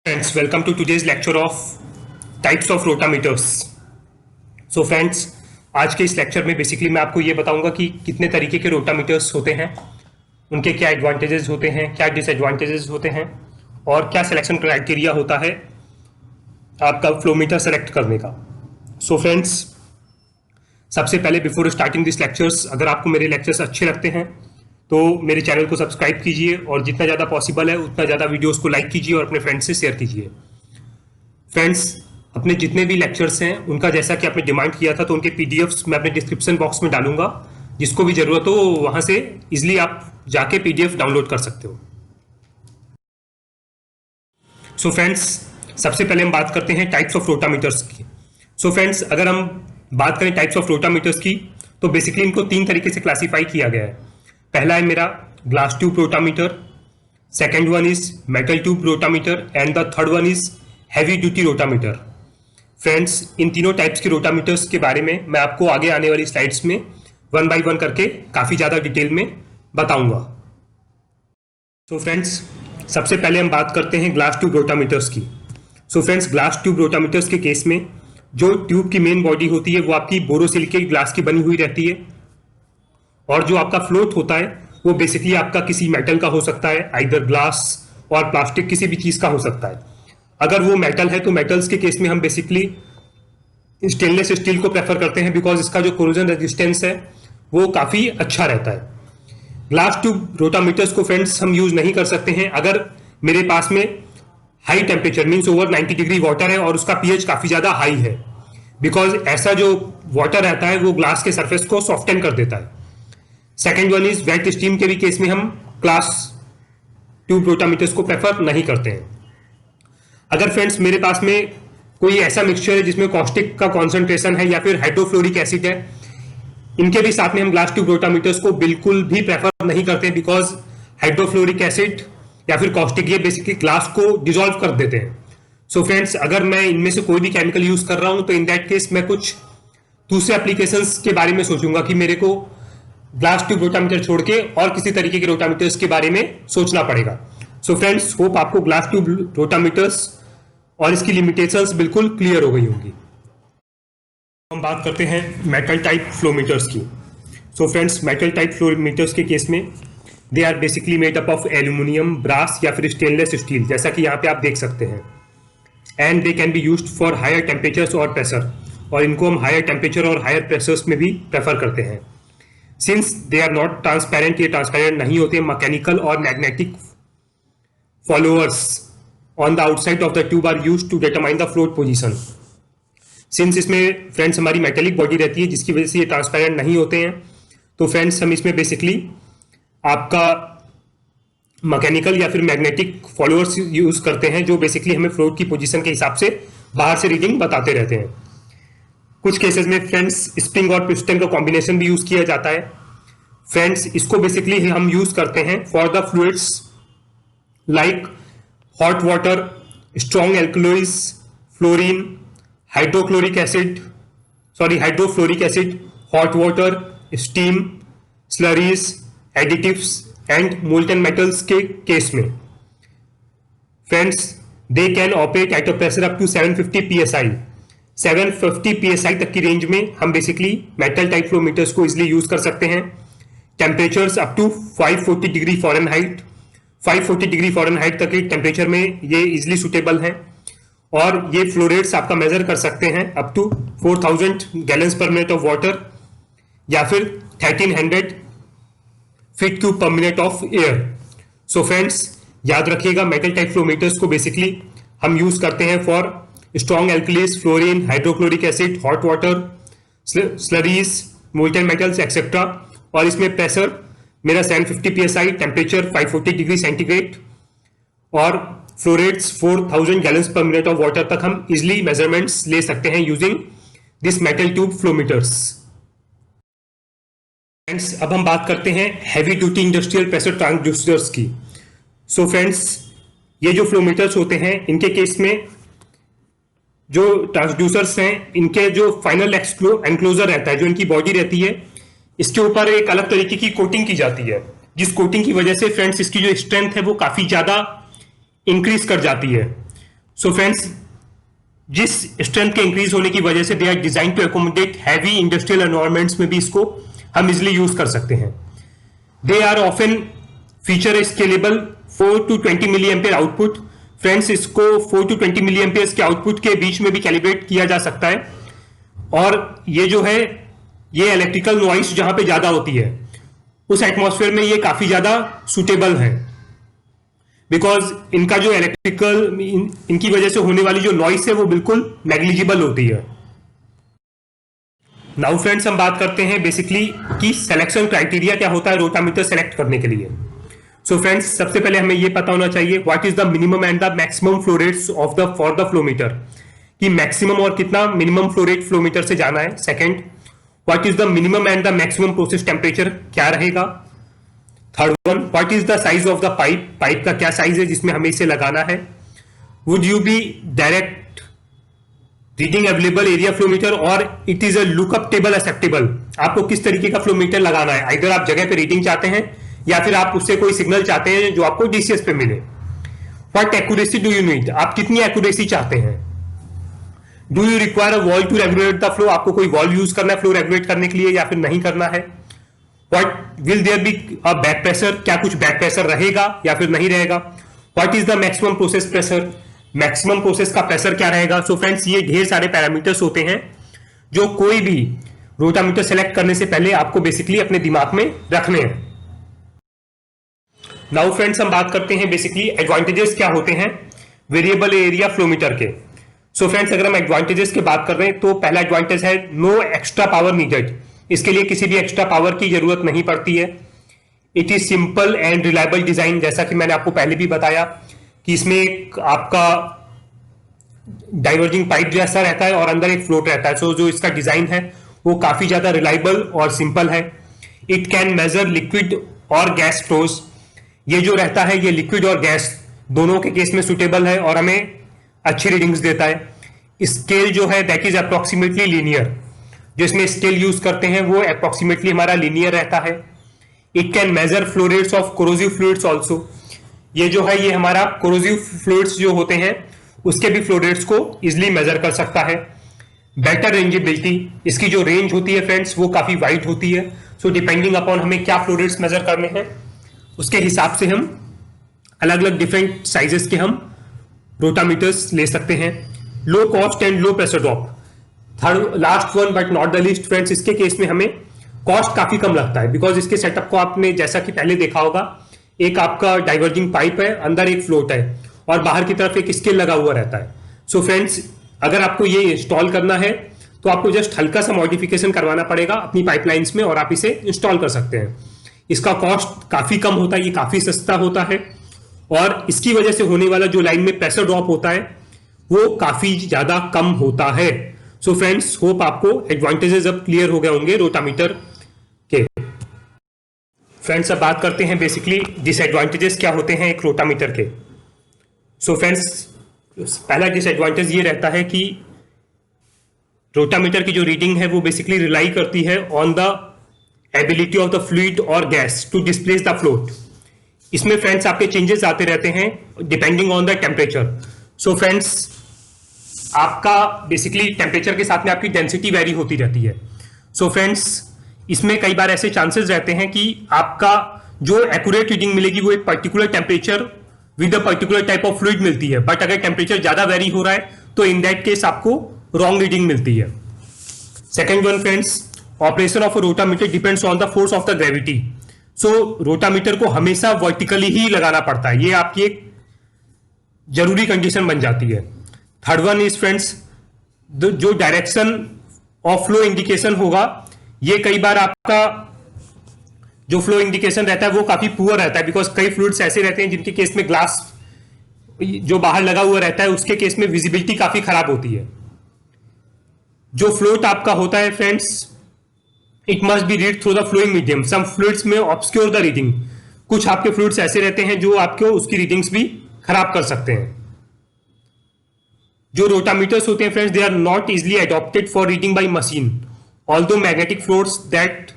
Friends, welcome to today's lecture of types of rotameters. So friends, आज के इस lecture में बेसिकली मैं आपको ये बताऊंगा कि कितने तरीके के रोटामीटर्स होते हैं, उनके क्या एडवांटेजेस होते हैं, क्या डिसएडवांटेजेस होते हैं और क्या सिलेक्शन क्राइटेरिया होता है आपका फ्लोमीटर सेलेक्ट करने का. सो फ्रेंड्स, सबसे पहले बिफोर स्टार्टिंग दिस लेक्चर्स, अगर आपको मेरे लेक्चर्स अच्छे लगते हैं तो मेरे चैनल को सब्सक्राइब कीजिए और जितना ज़्यादा पॉसिबल है उतना ज़्यादा वीडियोस को लाइक कीजिए और अपने फ्रेंड्स से शेयर कीजिए. फ्रेंड्स, अपने जितने भी लेक्चर्स हैं उनका जैसा कि आपने डिमांड किया था तो उनके पीडीएफ्स मैं अपने डिस्क्रिप्शन बॉक्स में डालूंगा. जिसको भी ज़रूरत हो वहाँ से इजिली आप जाके पीडीएफ डाउनलोड कर सकते हो. सो फ्रेंड्स, सबसे पहले हम बात करते हैं टाइप्स ऑफ रोटामीटर्स की. सो फ्रेंड्स, अगर हम बात करें टाइप्स ऑफ रोटामीटर्स की तो बेसिकली इनको तीन तरीके से क्लासीफाई किया गया है. पहला है मेरा glass tube rotameter, second one is metal tube rotameter and the third one is heavy duty rotameter. Friends, इन तीनों टाइप्स के रोटामीटर्स के बारे में मैं आपको आगे आने वाली स्लाइड्स में वन बाय वन करके काफ़ी ज़्यादा डिटेल में बताऊंगा. सो फ्रेंड्स, सबसे पहले हम बात करते हैं ग्लास ट्यूब रोटामीटर्स की. सो फ्रेंड्स, ग्लास ट्यूब रोटामीटर्स के केस में जो ट्यूब की मेन बॉडी होती है वो आपकी बोरोसिलिकेट ग्लास की बनी हुई रहती है और जो आपका फ्लोट होता है वो बेसिकली आपका किसी मेटल का हो सकता है, आइदर ग्लास और प्लास्टिक, किसी भी चीज़ का हो सकता है. अगर वो मेटल है तो मेटल्स के केस में हम बेसिकली स्टेनलेस स्टील को प्रेफर करते हैं बिकॉज इसका जो कोरोजन रेजिस्टेंस है वो काफ़ी अच्छा रहता है. ग्लास ट्यूब रोटामीटर्स को फ्रेंड्स हम यूज़ नहीं कर सकते हैं अगर मेरे पास में high temperature means over 90 degree water है और उसका पीएच काफ़ी ज़्यादा हाई है, बिकॉज ऐसा जो वाटर रहता है वो ग्लास के सरफेस को सॉफ्टन कर देता है. Second one is wet steam के भी केस में हम ग्लास ट्यूब रोटामीटर्स को प्रेफर नहीं करते हैं. अगर फ्रेंड्स मेरे पास में कोई ऐसा मिक्सचर है जिसमें कॉस्टिक का कॉन्सेंट्रेशन है या फिर हाइड्रोफ्लोरिक एसिड है, इनके भी साथ में हम ग्लास ट्यूब रोटामीटर्स को बिल्कुल भी प्रेफर नहीं करते हैं बिकॉज हाइड्रोफ्लोरिक एसिड या फिर कॉस्टिक ये बेसिकली ग्लास को डिजोल्व कर देते हैं. सो फ्रेंड्स, अगर मैं इनमें से कोई भी केमिकल यूज कर रहा हूं तो इन दैट केस मैं कुछ दूसरे एप्लीकेशंस के बारे में सोचूंगा कि मेरे को ग्लास ट्यूब रोटामीटर छोड़ के और किसी तरीके के रोटामीटर्स के बारे में सोचना पड़ेगा. सो फ्रेंड्स, होप आपको ग्लास ट्यूब रोटामीटर्स और इसकी लिमिटेशंस बिल्कुल क्लियर हो गई होंगी. हम बात करते हैं मेटल टाइप फ्लोमीटर्स की. So friends, metal type flowmeters के केस में they are basically made up of aluminium, brass या फिर स्टेनलेस स्टील, जैसा कि यहाँ पे आप देख सकते हैं. And they can be used for higher temperatures और प्रेशर, और इनको हम हायर टेम्परेचर और हायर प्रेशर्स में भी प्रेफर करते हैं. Since they are not transparent, ये ट्रांसपेरेंट नहीं होते, मैकेनिकल और magnetic followers on the outside of the tube are used to determine the float position. Since इसमें फ्रेंड्स हमारी मेटेलिक बॉडी रहती है जिसकी वजह से ये ट्रांसपेरेंट नहीं होते हैं, तो फ्रेंड्स हम इसमें बेसिकली आपका मैकेनिकल या फिर मैग्नेटिक फॉलोअर्स यूज करते हैं जो बेसिकली हमें फ्लोट की पोजीशन के हिसाब से बाहर से रीडिंग बताते रहते हैं. कुछ केसेस में फ्रेंड्स स्प्रिंग और पिस्टन का कॉम्बिनेशन भी यूज किया जाता है. फ्रेंड्स, इसको बेसिकली हम यूज करते हैं for the fluids like hot water, strong alkaloids, fluorine, hydrofluoric acid, hot water, steam, slurries, additives and molten metals के केस में. Friends, they can operate at a pressure up to 750 psi. 750 psi तक की range में हम basically metal type फ्लोमीटर्स को easily use कर सकते हैं. Temperatures up to 540 degree Fahrenheit, 540 degree Fahrenheit तक के टेम्परेचर में ये इजिली सुटेबल हैं और ये फ्लो रेट्स आपका मेजर कर सकते हैं up to 4000 gallons per minute of water या फिर 1300 feet cube per minute of air. So friends, याद रखिएगा मेटल टाइप फ्लोमीटर्स को बेसिकली हम यूज करते हैं for strong alkalis, fluorine, hydrochloric acid, hot water, slurries, molten metals etcetera. और इसमें प्रेशर मेरा 750 psi, टेम्परेचर 540 डिग्री सेंटीग्रेड और flow rates 4000 gallons per minute of water तक हम इजिली मेजरमेंट्स ले सकते हैं using this metal tube flowmeters. Friends, अब हम बात करते हैं heavy duty industrial pressure transducers की. सो फ्रेंड्स, ये जो फ्लोमीटर्स होते हैं इनके केस में जो ट्रांसड्यूसर्स हैं इनके जो फाइनल एनक्लोजर रहता है, जो इनकी बॉडी रहती है, इसके ऊपर एक अलग तरीके की कोटिंग की जाती है जिस कोटिंग की वजह से फ्रेंड्स इसकी जो स्ट्रेंथ है वो काफी ज्यादा इंक्रीज कर जाती है. सो फ्रेंड्स, जिस स्ट्रेंथ के इंक्रीज होने की वजह से they are design to accommodate heavy industrial environments में भी इसको हम इजिली यूज कर सकते हैं। They are often feature scalable 4 to 20 milli ampere output. Friends, इसको 4 to 20 मिली एम्पियर के आउटपुट के बीच में भी कैलिब्रेट किया जा सकता है। और ये जो है, ये इलेक्ट्रिकल नॉइस जहां पे ज्यादा होती है उस एटमॉस्फेयर में ये काफी ज्यादा सुटेबल है, बिकॉज इनका जो इलेक्ट्रिकल इनकी वजह से होने वाली जो नॉइस है वो बिल्कुल नेग्लिजिबल होती है। नाउ फ्रेंड्स, हम बात करते हैं बेसिकली कि सिलेक्शन क्राइटेरिया क्या होता है रोटामीटर सेलेक्ट करने के लिए। सो फ्रेंड्स, सबसे पहले हमें यह पता होना चाहिए what is the minimum and the maximum flow rates of the for the flow meter, कि मैक्सिमम और कितना minimum flow rate flow meter से जाना है। Second, what is the minimum and the maximum process temperature क्या रहेगा। Third one, what is the size of the pipe, pipe का क्या साइज है जिसमें हमें इसे लगाना है। Would you be direct reading available area flow meter और it is a lookup table acceptable, आपको किस तरीके का फ्लो मीटर लगाना है। इधर आप जगह पे रीडिंग चाहते हैं या फिर आप उससे कोई सिग्नल चाहते हैं जो आपको डीसीएस पे मिले। What accuracy do you need, आप कितनी एक्यूरेसी चाहते हैं। Do you require a valve to regulate the flow, आपको कोई वॉल यूज करना है फ्लो रेगुलेट करने के लिए या फिर नहीं करना है। What will there be a back pressure, क्या कुछ बैक प्रेशर रहेगा या फिर नहीं रहेगा। What is the maximum process pressure, maximum process का प्रेशर क्या रहेगा। सो फ्रेंड्स, ये ढेर सारे पैरामीटर्स होते हैं जो कोई भी रोटामीटर सेलेक्ट करने से पहले आपको बेसिकली अपने दिमाग में रखने हैं। नाउ फ्रेंड्स, हम बात करते हैं बेसिकली एडवांटेजेस क्या होते हैं वेरिएबल एरिया फ्लो मीटर के। सो फ्रेंड्स, अगर हम एडवांटेजेस की बात कर रहे हैं तो पहला एडवांटेज है नो एक्स्ट्रा पावर नीडेड, इसके लिए किसी भी एक्स्ट्रा पावर की जरूरत नहीं पड़ती है। It is simple and reliable design, जैसा कि मैंने आपको पहले भी बताया कि इसमें एक आपका डाइवर्जिंग पाइप जैसा रहता है और अंदर एक फ्लोट रहता है। सो जो इसका डिजाइन है वो काफी ज्यादा रिलायबल और सिंपल है। इट कैन मेजर लिक्विड और गैस फ्लोज, ये जो रहता है ये लिक्विड और गैस दोनों के केस में सुटेबल है और हमें अच्छी रीडिंग्स देता है। स्केल जो है दैट इज अप्रोक्सीमेटली लीनियर, जो इसमें स्केल यूज करते हैं वो अप्रोक्सीमेटली हमारा लीनियर रहता है। It can measure flow rates of corrosive fluids also, ये जो है ये हमारा कोरोसिव फ्लूइड्स जो होते हैं उसके भी फ्लो रेट्स को इजिली मेजर कर सकता है। बेटर रेंजेबिलिटी, इसकी जो रेंज होती है फ्रेंड्स वो काफी वाइड होती है। सो डिपेंडिंग अपॉन हमें क्या फ्लो रेट्स मेजर करने हैं उसके हिसाब से हम अलग अलग डिफरेंट साइजेस के हम रोटामीटर्स ले सकते हैं। Low cost and low pressure drop, third last one but not the least friends, इसके केस में हमें कॉस्ट काफी कम लगता है बिकॉज इसके सेटअप को आपने जैसा कि पहले देखा होगा, एक आपका डाइवर्जिंग पाइप है, अंदर एक फ्लोट है और बाहर की तरफ एक स्केल लगा हुआ रहता है। सो फ्रेंड्स, अगर आपको ये इंस्टॉल करना है तो आपको जस्ट हल्का सा मॉडिफिकेशन करवाना पड़ेगा अपनी पाइपलाइंस में और आप इसे इंस्टॉल कर सकते हैं। इसका कॉस्ट काफी कम होता है, ये काफी सस्ता होता है और इसकी वजह से होने वाला जो लाइन में प्रेशर ड्रॉप होता है वो काफी ज्यादा कम होता है। सो फ्रेंड्स, होप आपको एडवांटेजेस अब क्लियर हो गए होंगे रोटामीटर के। फ्रेंड्स, अब बात करते हैं बेसिकली डिसएडवांटेजेस क्या होते हैं एक रोटामीटर के। सो फ्रेंड्स, पहला डिसएडवांटेज ये रहता है कि रोटामीटर की जो रीडिंग है वो बेसिकली रिलाई करती है on the ability of the fluid और gas to displace the float. इसमें फ्रेंड्स आपके चेंजेस आते रहते हैं depending on the temperature. So friends, आपका बेसिकली टेम्परेचर के साथ में आपकी डेंसिटी वेरी होती रहती है। सो फ्रेंड्स, इसमें कई बार ऐसे चांसेस रहते हैं कि आपका जो एक्यूरेट रीडिंग मिलेगी वो एक particular temperature with a particular type of fluid मिलती है, बट अगर टेम्परेचर ज्यादा वेरी हो रहा है तो इन दैट केस आपको रॉन्ग रीडिंग मिलती है। Second one friends, operation of a rotameter depends on the force of the gravity. So rotameter को हमेशा वर्टिकली ही लगाना पड़ता है, ये आपकी एक जरूरी कंडीशन बन जाती है। थर्ड वन इज फ्रेंड्स, जो डायरेक्शन ऑफ फ्लो इंडिकेशन होगा ये कई बार आपका जो फ्लो इंडिकेशन रहता है वो काफी पुअर रहता है बिकॉज कई फ्लूइड्स ऐसे रहते हैं जिनके केस में ग्लास जो बाहर लगा हुआ रहता है उसके केस में विजिबिलिटी काफी खराब होती है। जो फ्लोट आपका होता है friends, it must be read through the flowing medium. Some fluids में ऑब्सक्योर द रीडिंग, कुछ आपके फ्लूइड्स ऐसे रहते हैं जो आपको उसकी रीडिंग्स भी खराब कर सकते हैं। जो रोटामीटर्स होते हैं friends, they are not easily adopted for reading by machine, although magnetic floats that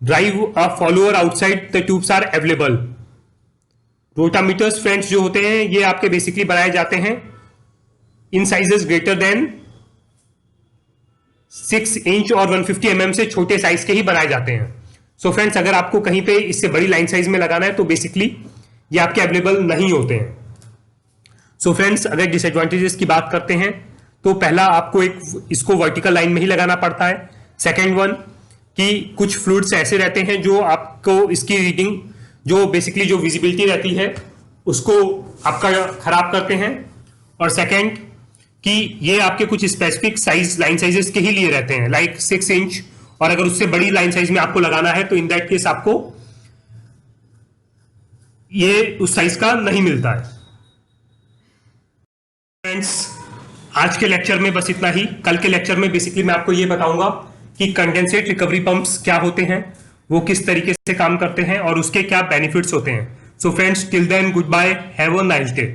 drive a follower outside the tubes are available. Rotameters friends जो होते हैं ये आपके बेसिकली बनाए जाते हैं in sizes greater than 6 inch और 150 mm से छोटे साइज के ही बनाए जाते हैं। सो फ्रेंड्स, अगर आपको कहीं पे इससे बड़ी लाइन साइज में लगाना है तो बेसिकली ये आपके अवेलेबल नहीं होते हैं। सो फ्रेंड्स, अगर डिसएडवांटेजेस की बात करते हैं तो पहला, आपको इसको वर्टिकल लाइन में ही लगाना पड़ता है। सेकेंड वन, कि कुछ फ्लूइड्स ऐसे रहते हैं जो आपको इसकी रीडिंग, जो बेसिकली जो विजिबिलिटी रहती है उसको आपका खराब करते हैं। और सेकेंड, कि ये आपके कुछ स्पेसिफिक साइज, लाइन साइजेस के ही लिए रहते हैं, लाइक 6 इंच, और अगर उससे बड़ी लाइन साइज में आपको लगाना है तो इन दैट केस आपको ये उस साइज का नहीं मिलता है। फ्रेंड्स, आज के लेक्चर में बस इतना ही। कल के लेक्चर में बेसिकली मैं आपको ये बताऊंगा कि कंडेंसेट रिकवरी पंप्स क्या होते हैं, वो किस तरीके से काम करते हैं और उसके क्या बेनिफिट्स होते हैं। So friends, till then good bye, have a nice day.